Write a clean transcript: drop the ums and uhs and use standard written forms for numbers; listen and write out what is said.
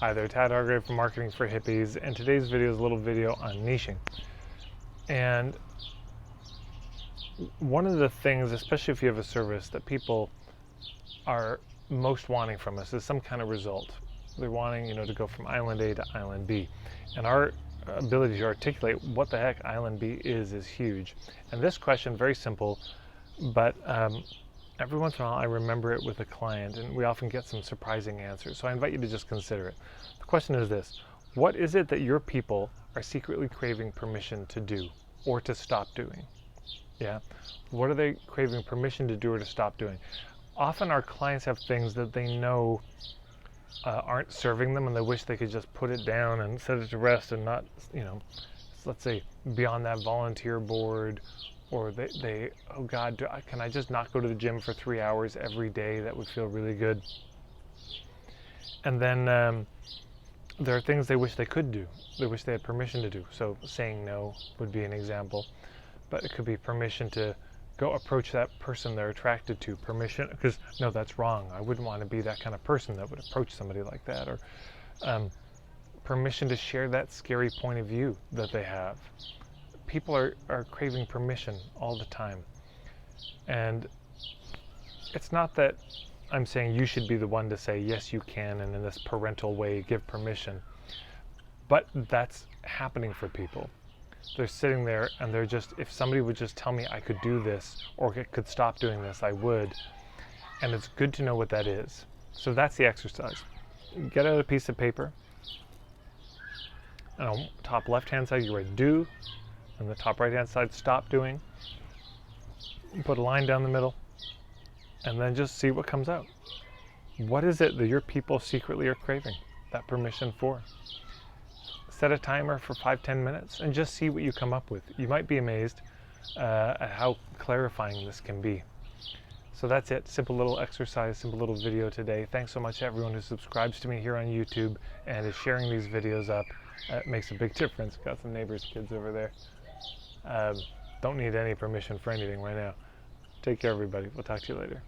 Hi there, Tad Hargrave from Marketing for Hippies, and today's video is a little video on niching. And one of the things, especially if you have a service, that people are most wanting from us is some kind of result. They're wanting, to go from island A to island B. And our ability to articulate what the heck island B is huge. And this question, very simple, but every once in a while I remember it with a client, and we often get some surprising answers. So I invite you to just consider it. The question is this: what is it that your people are secretly craving permission to do or to stop doing? Yeah. What are they craving permission to do or to stop doing? Often our clients have things that they know aren't serving them, and they wish they could just put it down and set it to rest and not, let's say, be on that volunteer board. Or they oh God, can I just not go to the gym for 3 hours every day? That would feel really good. And then there are things they wish they could do. They wish they had permission to do. So saying no would be an example. But it could be permission to go approach that person they're attracted to. Permission, because no, that's wrong. I wouldn't want to be that kind of person that would approach somebody like that. Or permission to share that scary point of view that they have. People are craving permission all the time. And it's not that I'm saying you should be the one to say, yes, you can, and in this parental way, give permission. But that's happening for people. They're sitting there and they're just, if somebody would just tell me I could do this or could stop doing this, I would. And it's good to know what that is. So that's the exercise. Get out a piece of paper. And on the top left-hand side, you write do. On the top right-hand side, stop doing. Put a line down the middle, and then just see what comes out. What is it that your people secretly are craving that permission for? Set a timer for 5-10 minutes and just see what you come up with. You might be amazed at how clarifying this can be. So that's it. Simple little exercise, simple little video today. Thanks so much to everyone who subscribes to me here on YouTube and is sharing these videos up. It makes a big difference. Got some neighbors' kids over there. Don't need any permission for anything right now. Take care, everybody. We'll talk to you later.